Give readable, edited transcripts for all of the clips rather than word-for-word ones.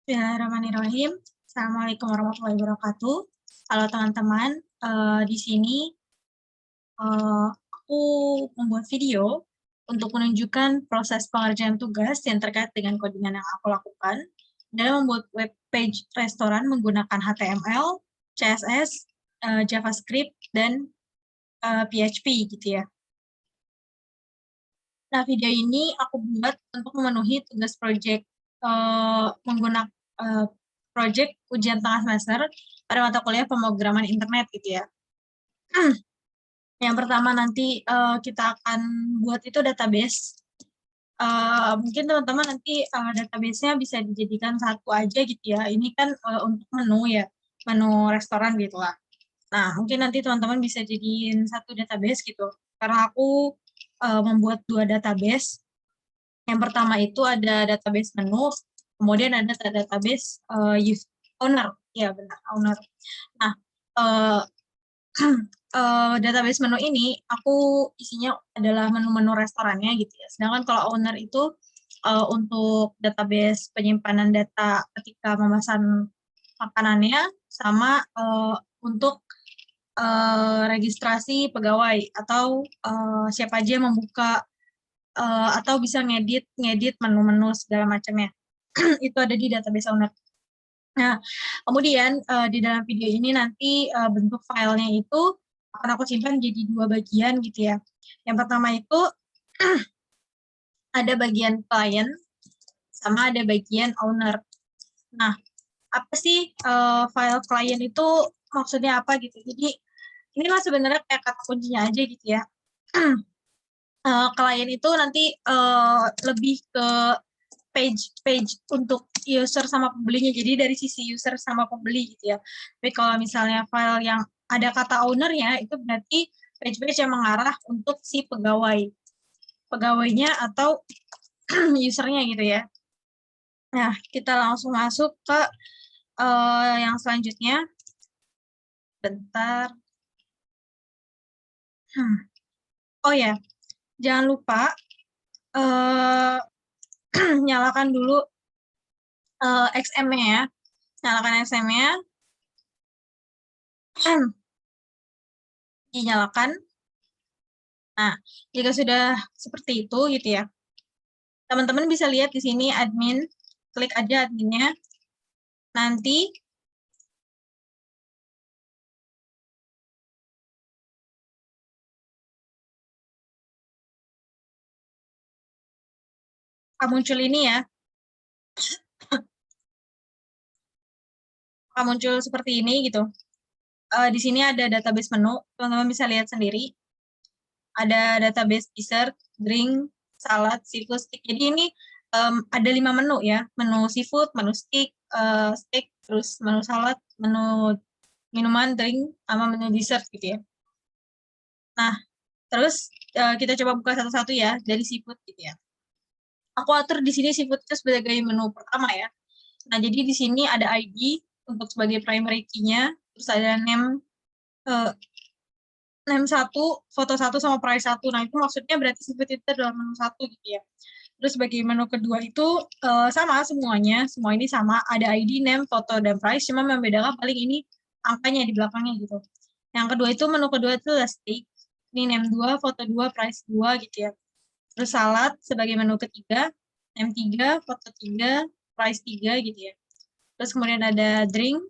Bismillahirrahmanirrahim. Assalamualaikum warahmatullahi wabarakatuh. Halo teman-teman, di sini aku membuat video untuk menunjukkan proses pengerjaan tugas yang terkait dengan codingan yang aku lakukan dalam membuat web page restoran menggunakan HTML, CSS, JavaScript, dan PHP gitu ya. Nah, video ini aku buat untuk memenuhi tugas proyek menggunakan proyek ujian tengah semester pada mata kuliah pemrograman internet gitu ya. Yang pertama nanti kita akan buat itu database. Mungkin teman-teman nanti database-nya bisa dijadikan satu aja gitu ya. Ini kan untuk menu ya, menu restoran gitu lah. Nah, mungkin nanti teman-teman bisa jadiin satu database gitu. Karena aku membuat dua database. Yang pertama itu ada database menu, kemudian ada database owner, ya benar owner. Nah, database menu ini aku isinya adalah menu-menu restorannya gitu ya. Sedangkan kalau owner itu untuk database penyimpanan data ketika memesan makanannya sama untuk registrasi pegawai atau siapa aja yang membuka atau bisa ngedit menu-menu segala macamnya. Itu ada di database owner. Nah, kemudian di dalam video ini nanti bentuk filenya itu akan aku simpan jadi dua bagian gitu ya. Yang pertama itu ada bagian client sama ada bagian owner. Nah, apa sih file client itu maksudnya apa gitu. Jadi inilah sebenarnya kayak kata kuncinya aja gitu ya. Klien itu nanti lebih ke page untuk user sama pembelinya. Jadi dari sisi user sama pembeli gitu ya. Tapi kalau misalnya file yang ada kata ownernya itu berarti page-page yang mengarah untuk si pegawainya atau usernya gitu ya. Nah, kita langsung masuk ke yang selanjutnya. Bentar. Oh ya, jangan lupa nyalakan dulu XM-nya ya. Nyalakan XM-nya. Dinyalakan. Nah, jika sudah seperti itu gitu ya. Teman-teman bisa lihat di sini admin, klik aja adminnya. Nanti akan muncul ini ya. Akan muncul seperti ini gitu. Di sini ada database menu, teman-teman bisa lihat sendiri. Ada database dessert, drink, salad, seafood, steak. Jadi ini ada 5 menu ya. Menu seafood, menu steak, terus menu salad, menu minuman, drink, sama menu dessert gitu ya. Nah, terus kita coba buka satu-satu ya dari seafood gitu ya. Aku atur di sini seafood itu sebagai menu pertama ya. Nah, jadi di sini ada ID untuk sebagai primary key-nya, terus ada name name 1, foto 1 sama price 1. Nah, itu maksudnya berarti seafood itu adalah menu 1 gitu ya. Terus sebagai menu kedua itu sama semuanya, semua ini sama, ada ID, name, foto, dan price, cuma membedakan paling ini angkanya di belakangnya gitu. Yang kedua itu menu kedua itu adalah steak. Ini name 2, foto 2, price 2 gitu ya. Terus salad sebagai menu ketiga, name 3, foto 3, price 3 gitu ya. Terus kemudian ada drink,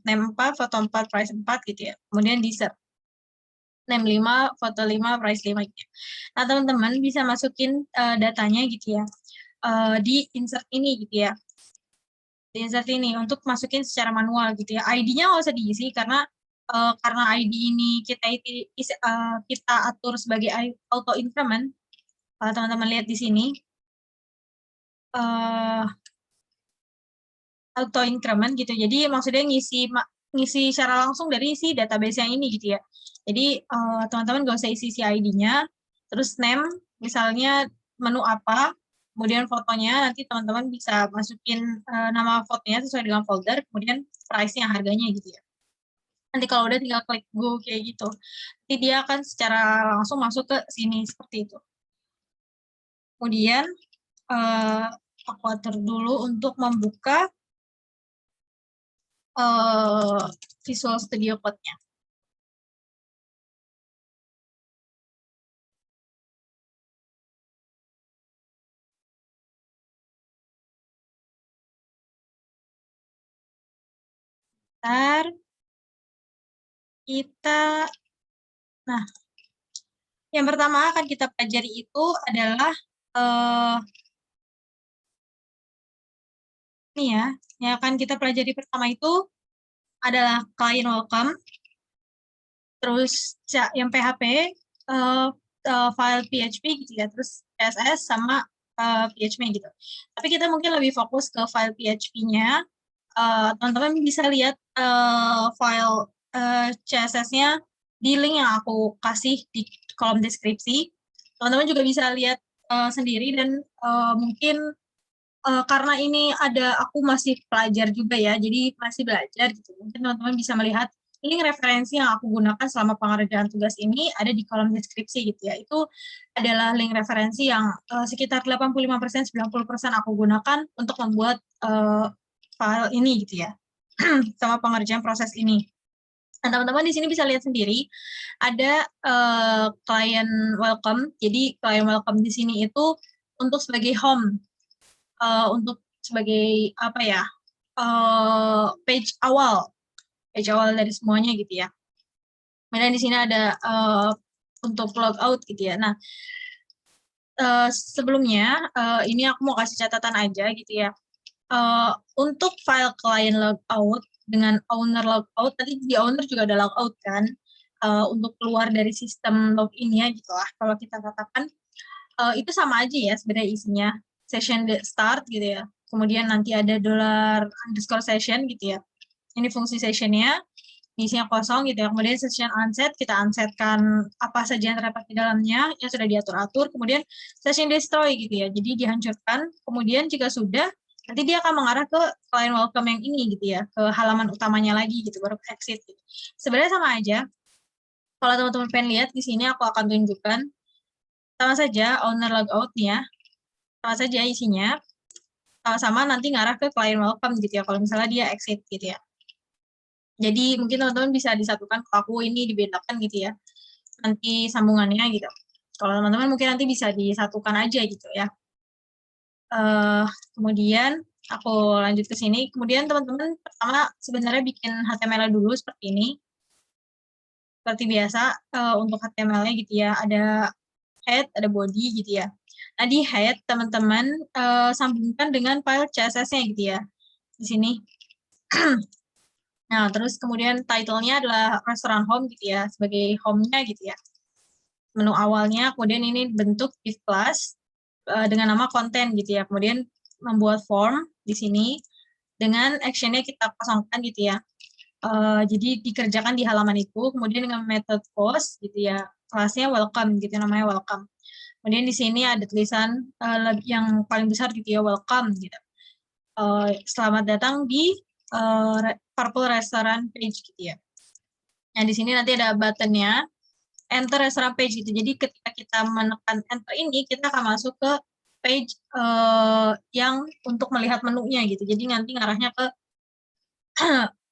name 4, foto 4, price 4 gitu ya. Kemudian dessert, name 5, foto 5, price 5 gitu ya. Nah, teman-teman bisa masukin datanya gitu ya. Di insert ini gitu ya. Di insert ini untuk masukin secara manual gitu ya. ID-nya nggak usah diisi karena ID ini kita atur sebagai auto increment. Kalau teman-teman lihat di sini, auto increment gitu. Jadi maksudnya ngisi secara langsung dari si database yang ini gitu ya. Jadi teman-teman nggak usah isi si ID-nya, terus name, misalnya menu apa, kemudian fotonya, nanti teman-teman bisa masukin nama fotonya sesuai dengan folder, kemudian price-nya, harganya gitu ya. Nanti kalau udah tinggal klik go kayak gitu. Nanti dia akan secara langsung masuk ke sini seperti itu. Kemudian Aku atur dulu untuk membuka Visual Studio Code-nya. Ntar kita, nah, yang pertama akan kita pelajari itu adalah ini ya, yang akan kita pelajari pertama itu adalah client welcome, terus yang PHP, file PHP gitu ya, terus CSS sama PHP gitu. Tapi kita mungkin lebih fokus ke file PHP-nya. Teman-teman bisa lihat file CSS-nya di link yang aku kasih di kolom deskripsi. Teman-teman juga bisa lihat sendiri dan mungkin karena ini aku masih pelajar juga ya, jadi masih belajar gitu. Mungkin teman-teman bisa melihat link referensi yang aku gunakan selama pengerjaan tugas ini ada di kolom deskripsi gitu ya. Itu adalah link referensi yang sekitar 85% 90% aku gunakan untuk membuat file ini gitu ya. Sama pengerjaan proses ini. Nah, teman-teman di sini bisa lihat sendiri ada client welcome. Jadi client welcome di sini itu untuk sebagai home, untuk sebagai apa ya, page awal dari semuanya gitu ya. Kemudian di sini ada untuk logout gitu ya. Nah, sebelumnya ini aku mau kasih catatan aja gitu ya. Untuk file client logout dengan owner logout, tadi di owner juga ada logout kan, untuk keluar dari sistem login-nya gitu lah, kalau kita katakan, itu sama aja ya sebenarnya isinya, session start gitu ya, kemudian nanti ada $_session gitu ya, ini fungsi sessionnya, isinya kosong gitu ya, kemudian session unset, kita unsetkan apa saja yang terdapat di dalamnya, yang sudah diatur-atur, kemudian session destroy gitu ya, jadi dihancurkan, kemudian jika sudah, nanti dia akan mengarah ke client welcome yang ini gitu ya, ke halaman utamanya lagi gitu, baru exit gitu. Sebenarnya sama aja, kalau teman-teman pengen lihat di sini aku akan tunjukkan, sama saja owner logout nih ya, sama saja isinya, sama-sama nanti ngarah ke client welcome gitu ya, kalau misalnya dia exit gitu ya. Jadi mungkin teman-teman bisa disatukan, kalau aku ini dibedakan gitu ya, nanti sambungannya gitu. Kalau teman-teman mungkin nanti bisa disatukan aja gitu ya. Kemudian aku lanjut ke sini. Kemudian teman-teman pertama sebenarnya bikin HTML dulu seperti ini. Seperti biasa untuk HTML-nya gitu ya, ada head, ada body gitu ya. Nah di head teman-teman sambungkan dengan file CSS-nya gitu ya, di sini. Nah terus kemudian title-nya adalah restaurant home gitu ya, sebagai home-nya gitu ya. Menu awalnya, kemudian ini bentuk div class dengan nama konten gitu ya. Kemudian membuat form di sini dengan action-nya kita kosongkan gitu ya. Jadi dikerjakan di halaman itu, kemudian dengan method post gitu ya, kelasnya welcome gitu, namanya welcome. Kemudian di sini ada tulisan yang paling besar gitu ya, welcome gitu. Selamat datang di Purple Restaurant page gitu ya. Nah di sini nanti ada buttonnya, enter restaurant page gitu. Jadi ketika kita menekan enter ini, kita akan masuk ke page yang untuk melihat menunya gitu. Jadi nanti ngarahnya ke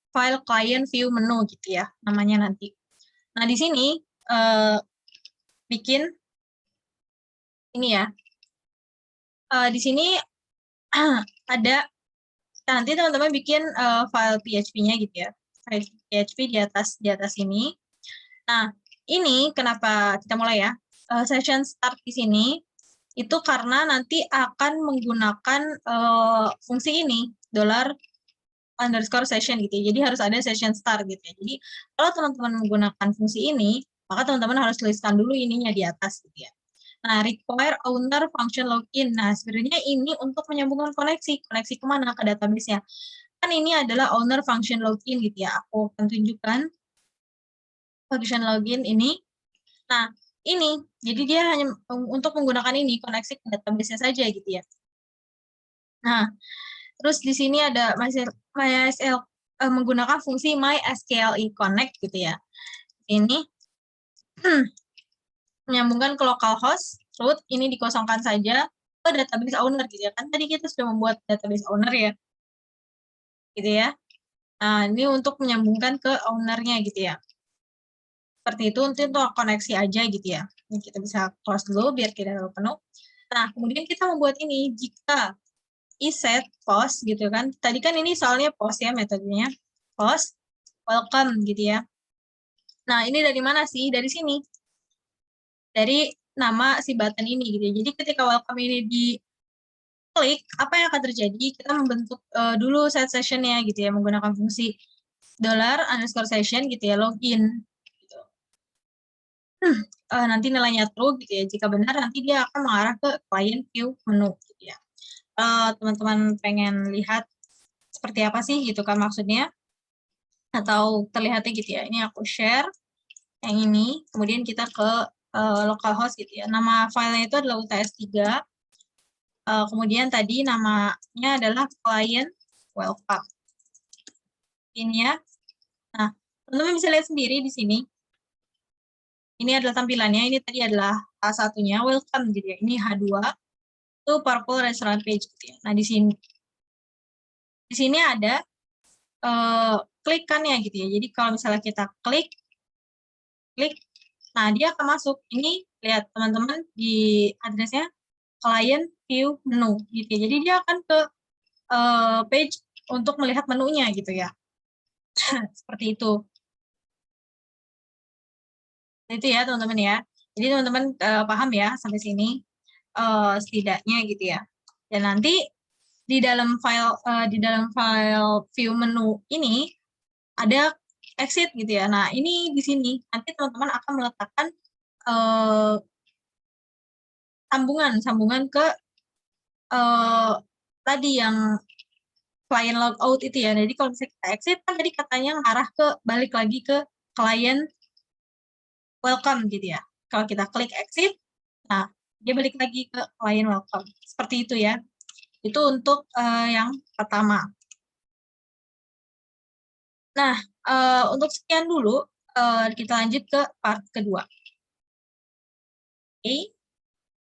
file client view menu gitu ya, namanya nanti. Nah di sini bikin ini ya. Di sini ada, nanti teman-teman bikin file PHP-nya gitu ya. File PHP di atas ini. Nah, ini kenapa kita mulai ya. Session start di sini itu karena nanti akan menggunakan fungsi ini, $_session gitu ya. Jadi harus ada session start gitu ya. Jadi kalau teman-teman menggunakan fungsi ini, maka teman-teman harus tuliskan dulu ininya di atas gitu ya. Nah, require owner function login. Nah, sebenarnya ini untuk menyambungkan koneksi. Koneksi kemana? Ke database-nya. Kan ini adalah owner function login gitu ya. Aku akan tunjukkan function login ini. Nah, ini. Jadi dia hanya untuk menggunakan ini, koneksi ke database-nya saja gitu ya. Nah, terus di sini ada MySQL menggunakan fungsi MySQLi Connect gitu ya. Ini menyambungkan ke localhost root, ini dikosongkan saja, database owner gitu ya. Kan tadi kita sudah membuat database owner ya. Gitu ya. Nah, ini untuk menyambungkan ke ownernya gitu ya. Seperti itu untuk koneksi aja gitu ya. Ini kita bisa close dulu biar tidak terlalu penuh. Nah, kemudian kita membuat ini jika iset post gitu kan. Tadi kan ini soalnya post ya metodenya. Post welcome gitu ya. Nah, ini dari mana sih? Dari sini. Dari nama si button ini gitu ya. Jadi ketika welcome ini diklik, apa yang akan terjadi? Kita membentuk dulu set sessionnya gitu ya, menggunakan fungsi $_session gitu ya, login. Gitu. Nanti nilainya true gitu ya. Jika benar, nanti dia akan mengarah ke client view menu gitu ya. Teman-teman pengen lihat seperti apa sih gitu kan maksudnya? Atau terlihatnya gitu ya. Ini aku share yang ini, kemudian kita ke localhost gitu ya. Nama filenya itu adalah UTS-3. Kemudian tadi namanya adalah client welcome. Ini ya. Nah, teman-teman bisa lihat sendiri di sini. Ini adalah tampilannya. Ini tadi adalah A1-nya, welcome gitu ya. Ini H2 itu purple restaurant page gitu ya. Nah, di sini ada klikannya gitu ya. Jadi kalau misalnya kita klik, nah dia akan masuk. Ini lihat teman-teman di addressnya client view menu gitu ya. Jadi dia akan ke page untuk melihat menunya gitu ya. Seperti itu. Itu ya teman-teman ya. Jadi teman-teman paham ya sampai sini setidaknya gitu ya. Dan nanti di dalam file view menu ini ada exit gitu ya. Nah, ini di sini nanti teman-teman akan meletakkan sambungan ke tadi yang client logout itu ya. Jadi kalau misalnya kita exit kan tadi katanya ngarah ke balik lagi ke client welcome gitu ya. Kalau kita klik exit, nah dia balik lagi ke client welcome. Seperti itu ya. Itu untuk yang pertama. Nah, untuk sekian dulu, kita lanjut ke part kedua. Oke.